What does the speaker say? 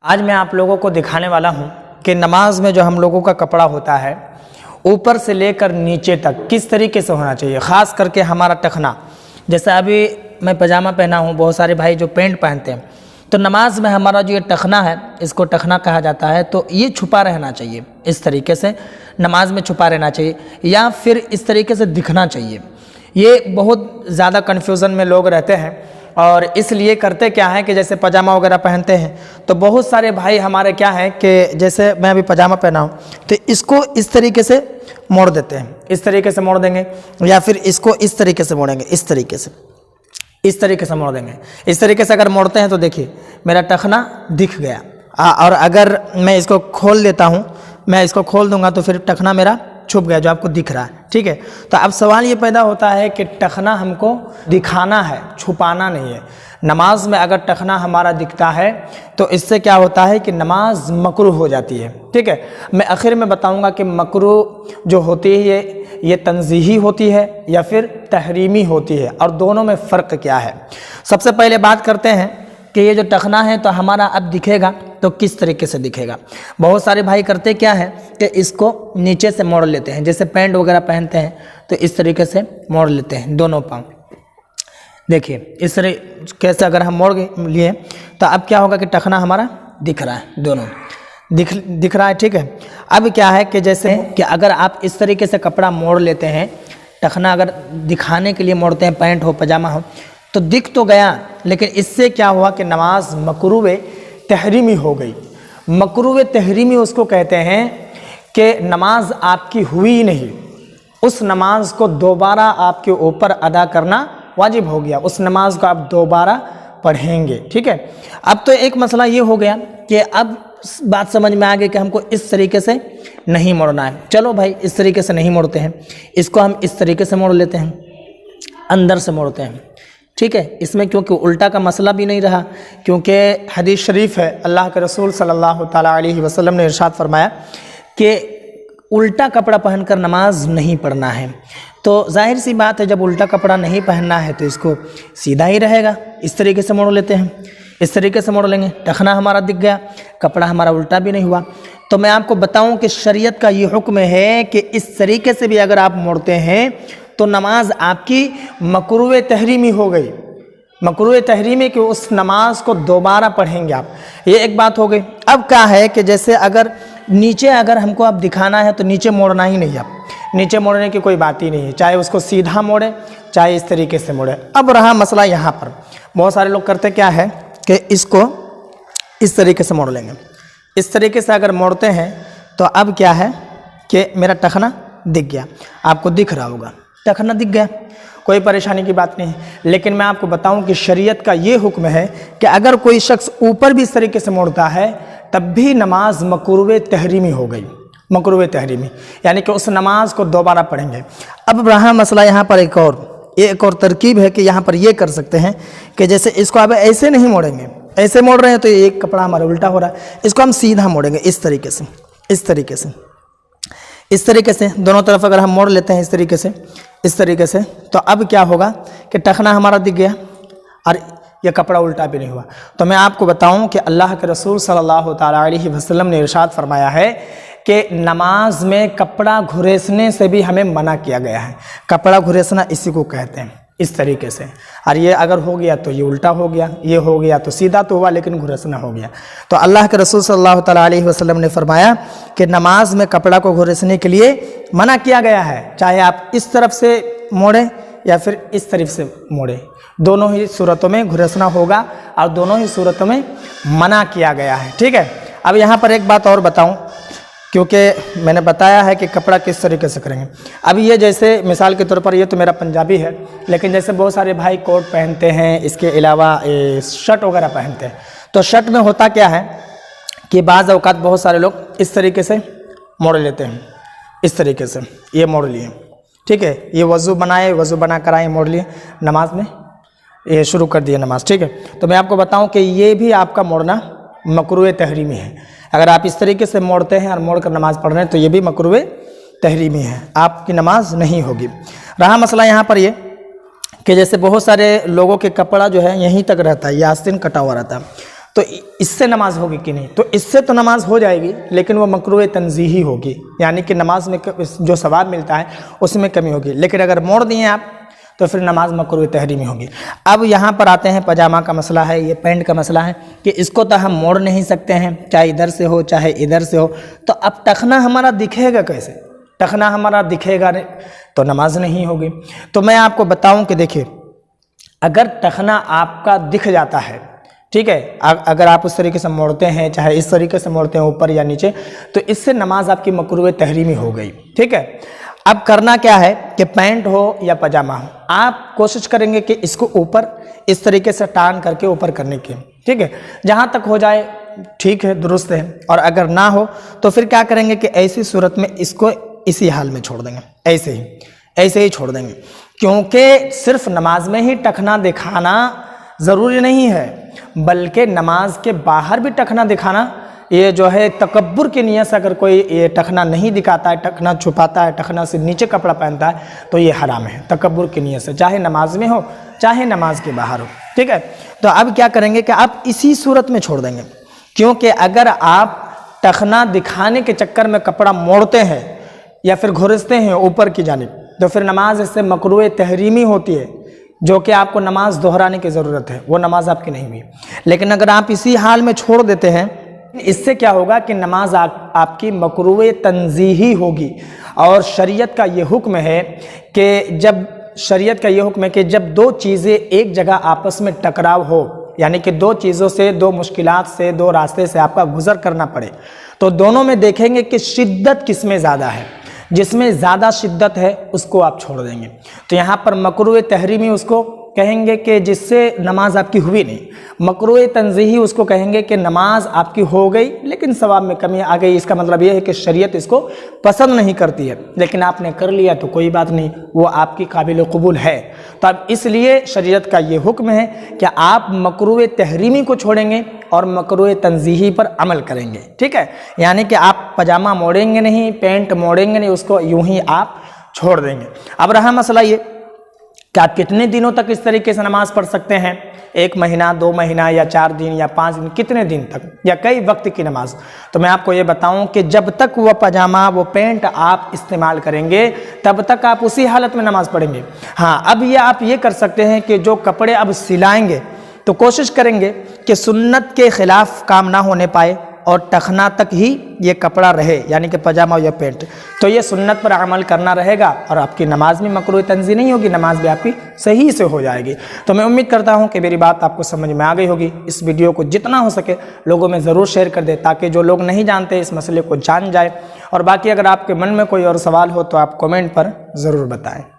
آج میں آپ لوگوں کو دکھانے والا ہوں کہ نماز میں جو ہم لوگوں کا کپڑا ہوتا ہے اوپر سے لے کر نیچے تک کس طریقے سے ہونا چاہیے، خاص کر کے ہمارا ٹخنا۔ جیسے ابھی میں پاجامہ پہنا ہوں، بہت سارے بھائی جو پینٹ پہنتے ہیں، تو نماز میں ہمارا جو یہ ٹخنا ہے، اس کو ٹخنا کہا جاتا ہے، تو یہ چھپا رہنا چاہیے، اس طریقے سے نماز میں چھپا رہنا چاہیے، یا پھر اس طریقے سے دکھنا چاہیے۔ یہ بہت زیادہ کنفیوژن میں لوگ رہتے ہیں، اور اس لیے کرتے کیا ہے کہ جیسے پاجامہ وغیرہ پہنتے ہیں تو بہت سارے بھائی ہمارے کیا ہے کہ جیسے میں ابھی پاجامہ پہنا ہوں تو اس کو اس طریقے سے موڑ دیتے ہیں، اس طریقے سے موڑ دیں گے، یا پھر اس کو اس طریقے سے موڑیں گے، اس طریقے سے موڑ دیں گے۔ اس طریقے سے اگر موڑتے ہیں تو دیکھیے میرا ٹخنا دکھ گیا، اور اگر میں اس کو کھول دیتا ہوں، میں اس کو کھول دوں گا تو پھر ٹخنا میرا چھپ گیا جو آپ کو دکھ رہا ہے، ٹھیک ہے۔ تو اب سوال یہ پیدا ہوتا ہے کہ ٹخنا ہم کو دکھانا ہے، چھپانا نہیں ہے۔ نماز میں اگر ٹخنا ہمارا دکھتا ہے تو اس سے کیا ہوتا ہے کہ نماز مکروہ ہو جاتی ہے، ٹھیک ہے۔ میں آخر میں بتاؤں گا کہ مکروہ جو ہوتی ہے یہ تنزیہی ہوتی ہے یا پھر تحریمی ہوتی ہے، اور دونوں میں فرق کیا ہے۔ سب سے پہلے بات کرتے ہیں کہ یہ جو ٹخنا ہے تو ہمارا اب دکھے گا تو کس طریقے سے دکھے گا۔ بہت سارے بھائی کرتے کیا ہے کہ اس کو نیچے سے موڑ لیتے ہیں، جیسے پینٹ وغیرہ پہنتے ہیں تو اس طریقے سے موڑ لیتے ہیں دونوں پاؤں۔ دیکھیے اس طریقے سے اگر ہم موڑ لیے تو اب کیا ہوگا کہ ٹخنا ہمارا دکھ رہا ہے، دونوں دکھ رہا ہے، ٹھیک ہے۔ اب کیا ہے کہ جیسے کہ اگر آپ اس طریقے سے کپڑا موڑ لیتے ہیں، ٹخنا اگر دکھانے کے لیے موڑتے ہیں، پینٹ ہو پاجامہ ہو، تو دکھ تو گیا، لیکن اس سے کیا ہوا کہ نماز مکروہ تحریمی ہو گئی۔ مکروہ تحریمی اس کو کہتے ہیں کہ نماز آپ کی ہوئی نہیں، اس نماز کو دوبارہ آپ کے اوپر ادا کرنا واجب ہو گیا، اس نماز کو آپ دوبارہ پڑھیں گے، ٹھیک ہے۔ اب تو ایک مسئلہ یہ ہو گیا کہ اب بات سمجھ میں آ گئی کہ ہم کو اس طریقے سے نہیں موڑنا ہے۔ چلو بھائی اس طریقے سے نہیں موڑتے ہیں، اس کو ہم اس طریقے سے موڑ لیتے ہیں، اندر سے موڑتے ہیں، ٹھیک ہے۔ اس میں کیونکہ الٹا کا مسئلہ بھی نہیں رہا، کیونکہ حدیث شریف ہے، اللہ کے رسول صلی اللہ تعالیٰ علیہ وسلم نے ارشاد فرمایا کہ الٹا کپڑا پہن کر نماز نہیں پڑھنا ہے۔ تو ظاہر سی بات ہے جب الٹا کپڑا نہیں پہننا ہے تو اس کو سیدھا ہی رہے گا، اس طریقے سے موڑ لیتے ہیں، اس طریقے سے موڑ لیں گے، ٹخنا ہمارا دکھ گیا، کپڑا ہمارا الٹا بھی نہیں ہوا۔ تو میں آپ کو بتاؤں کہ شریعت کا یہ حکم ہے کہ اس طریقے سے بھی اگر آپ موڑتے ہیں تو نماز آپ کی مکروہ تحریمی ہو گئی، مکروہ تحریمی کہ اس نماز کو دوبارہ پڑھیں گے آپ۔ یہ ایک بات ہو گئی۔ اب کیا ہے کہ جیسے اگر نیچے اگر ہم کو اب دکھانا ہے تو نیچے موڑنا ہی نہیں، اب نیچے موڑنے کی کوئی بات ہی نہیں ہے، چاہے اس کو سیدھا موڑے چاہے اس طریقے سے موڑے۔ اب رہا مسئلہ یہاں پر، بہت سارے لوگ کرتے کیا ہے کہ اس کو اس طریقے سے موڑ لیں گے۔ اس طریقے سے اگر موڑتے ہیں تو اب کیا ہے کہ میرا ٹخنا دکھ گیا، آپ کو دکھ رہا ہوگا ٹخنا دکھ گیا، کوئی پریشانی کی بات نہیں ہے۔ لیکن میں آپ کو بتاؤں کہ شریعت کا یہ حکم ہے کہ اگر کوئی شخص اوپر بھی اس طریقے سے موڑتا ہے تب بھی نماز مکروہ تحریمی ہو گئی، مکروہ تحریمی، یعنی کہ اس نماز کو دوبارہ پڑھیں گے۔ اب رہا مسئلہ یہاں پر ایک اور ترکیب ہے کہ یہاں پر یہ کر سکتے ہیں کہ جیسے اس کو اب ایسے نہیں موڑیں گے، ایسے موڑ رہے ہیں تو ایک کپڑا ہمارا الٹا ہو رہا ہے، اس کو ہم سیدھا موڑیں گے، اس طریقے سے، اس طریقے سے، اس طریقے سے دونوں طرف اگر ہم موڑ لیتے ہیں اس طریقے سے، اس طریقے سے، تو اب کیا ہوگا کہ ٹخنا ہمارا دکھ گیا اور یہ کپڑا الٹا بھی نہیں ہوا۔ تو میں آپ کو بتاؤں کہ اللہ کے رسول صلی اللہ تعالیٰ علیہ وسلم نے ارشاد فرمایا ہے کہ نماز میں کپڑا گھریسنے سے بھی ہمیں منع کیا گیا ہے۔ کپڑا گھریسنا اسی کو کہتے ہیں، اس طریقے سے، اور یہ اگر ہو گیا تو یہ الٹا ہو گیا، یہ ہو گیا تو سیدھا تو ہوا لیکن گھریسنا ہو گیا۔ تو اللہ کے رسول صلی اللہ تعالیٰ علیہ وسلم نے فرمایا کہ نماز میں کپڑا کو گھریسنے کے لیے منع کیا گیا ہے، چاہے آپ اس طرف سے موڑیں یا پھر اس طرف سے موڑیں، دونوں ہی صورتوں میں گھریسنا ہوگا اور دونوں ہی صورتوں میں منع کیا گیا ہے، ٹھیک ہے۔ اب یہاں پر ایک بات اور بتاؤں، کیونکہ میں نے بتایا ہے کہ کپڑا کس طریقے سے کریں گے۔ اب یہ جیسے مثال کے طور پر یہ تو میرا پنجابی ہے، لیکن جیسے بہت سارے بھائی کوٹ پہنتے ہیں، اس کے علاوہ شرٹ وغیرہ پہنتے ہیں، تو شرٹ میں ہوتا کیا ہے کہ بعض اوقات بہت سارے لوگ اس طریقے سے موڑ لیتے ہیں، اس طریقے سے یہ موڑ لیے، ٹھیک ہے۔ یہ وضو بنا کر آئے، موڑ لیے، نماز میں یہ شروع کر دیا نماز، ٹھیک ہے۔ تو میں آپ کو بتاؤں کہ یہ بھی آپ کا موڑنا مکروہ تحریمی ہے۔ اگر آپ اس طریقے سے موڑتے ہیں اور موڑ کر نماز پڑھ رہے ہیں تو یہ بھی مکروہ تحریمی ہے، آپ کی نماز نہیں ہوگی۔ رہا مسئلہ یہاں پر یہ کہ جیسے بہت سارے لوگوں کے کپڑا جو ہے یہیں تک رہتا ہے، یہ آستین کٹا ہوا رہتا ہے، تو اس سے نماز ہوگی کہ نہیں؟ تو اس سے تو نماز ہو جائے گی، لیکن وہ مکروہ تنزیہی ہوگی، یعنی کہ نماز میں جو ثواب ملتا ہے اس میں کمی ہوگی۔ لیکن اگر موڑ دیے آپ تو پھر نماز مکروہ تحریمی ہوگی۔ اب یہاں پر آتے ہیں پاجامہ کا مسئلہ ہے، یہ پینٹ کا مسئلہ ہے کہ اس کو تو ہم موڑ نہیں سکتے ہیں، چاہے ادھر سے ہو چاہے ادھر سے ہو، تو اب ٹخنا ہمارا دکھے گا کیسے؟ ٹخنا ہمارا دکھے گا تو نماز نہیں ہوگی۔ تو میں آپ کو بتاؤں کہ دیکھیے، اگر ٹخنا آپ کا دکھ جاتا ہے، ٹھیک ہے، اگر آپ اس طریقے سے موڑتے ہیں، چاہے اس طریقے سے موڑتے ہیں اوپر یا نیچے، تو اس سے نماز آپ کی مکروہ تحریمی ہو گئی، ٹھیک ہے۔ اب کرنا کیا ہے کہ پینٹ ہو یا پاجامہ ہو، آپ کوشش کریں گے کہ اس کو اوپر اس طریقے سے ٹان کر کے اوپر کرنے کی، ٹھیک ہے، جہاں تک ہو جائے ٹھیک ہے، درست ہے، اور اگر نہ ہو تو پھر کیا کریں گے کہ ایسی صورت میں اس کو اسی حال میں چھوڑ دیں گے، ایسے ہی چھوڑ دیں گے، کیونکہ صرف نماز میں ہی ٹخنا دکھانا ضروری نہیں ہے، بلکہ نماز کے باہر بھی ٹخنا دکھانا، یہ جو ہے تکبر کی نیت سے اگر کوئی یہ ٹخنا نہیں دکھاتا ہے، ٹخنا چھپاتا ہے، ٹخنا سے نیچے کپڑا پہنتا ہے، تو یہ حرام ہے تکبر کی نیت سے، چاہے نماز میں ہو چاہے نماز کے باہر ہو، ٹھیک ہے۔ تو اب کیا کریں گے کہ آپ اسی صورت میں چھوڑ دیں گے، کیونکہ اگر آپ ٹخنا دکھانے کے چکر میں کپڑا موڑتے ہیں یا پھر گھرستے ہیں اوپر کی جانب، تو پھر نماز اس سے مکروہ تحریمی ہوتی ہے، جو کہ آپ کو نماز دہرانے کی ضرورت ہے، وہ نماز آپ کی نہیں ہوئی۔ لیکن اگر آپ اسی حال میں چھوڑ دیتے ہیں، اس سے کیا ہوگا کہ نماز آپ کی مکروہ تنزیہی ہوگی، اور شریعت کا یہ حکم ہے کہ جب دو چیزیں ایک جگہ آپس میں ٹکراؤ ہو، یعنی کہ دو چیزوں سے، دو مشکلات سے، دو راستے سے آپ کا گزر کرنا پڑے، تو دونوں میں دیکھیں گے کہ شدت کس میں زیادہ ہے، جس میں زیادہ شدت ہے اس کو آپ چھوڑ دیں گے۔ تو یہاں پر مکروہ تحریمی اس کو کہیں گے کہ جس سے نماز آپ کی ہوئی نہیں، مکروہ تنزیہی اس کو کہیں گے کہ نماز آپ کی ہو گئی لیکن ثواب میں کمی آ گئی، اس کا مطلب یہ ہے کہ شریعت اس کو پسند نہیں کرتی ہے، لیکن آپ نے کر لیا تو کوئی بات نہیں، وہ آپ کی قابل قبول ہے۔ تو اب اس لیے شریعت کا یہ حکم ہے کہ آپ مکروہ تحریمی کو چھوڑیں گے اور مکروہ تنزیہی پر عمل کریں گے، ٹھیک ہے، یعنی کہ آپ پاجامہ موڑیں گے نہیں، پینٹ موڑیں گے نہیں، اس کو یوں ہی آپ چھوڑ دیں گے۔ اب رہا مسئلہ یہ کہ آپ کتنے دنوں تک اس طریقے سے نماز پڑھ سکتے ہیں، 1 مہینہ، 2 مہینہ یا 4 دن یا 5 دن، کتنے دن تک یا کئی وقت کی نماز؟ تو میں آپ کو یہ بتاؤں کہ جب تک وہ پاجامہ، وہ پینٹ آپ استعمال کریں گے تب تک آپ اسی حالت میں نماز پڑھیں گے۔ ہاں، اب یہ آپ یہ کر سکتے ہیں کہ جو کپڑے اب سلائیں گے تو کوشش کریں گے کہ سنت کے خلاف کام نہ ہونے پائے اور ٹخنا تک ہی یہ کپڑا رہے، یعنی کہ پاجامہ یا پینٹ، تو یہ سنت پر عمل کرنا رہے گا اور آپ کی نماز میں مکروہ تنزیہ نہیں ہوگی، نماز بھی آپ کی صحیح سے ہو جائے گی۔ تو میں امید کرتا ہوں کہ میری بات آپ کو سمجھ میں آ گئی ہوگی۔ اس ویڈیو کو جتنا ہو سکے لوگوں میں ضرور شیئر کر دیں تاکہ جو لوگ نہیں جانتے اس مسئلے کو جان جائے، اور باقی اگر آپ کے من میں کوئی اور سوال ہو تو آپ کومنٹ پر ضرور بتائیں۔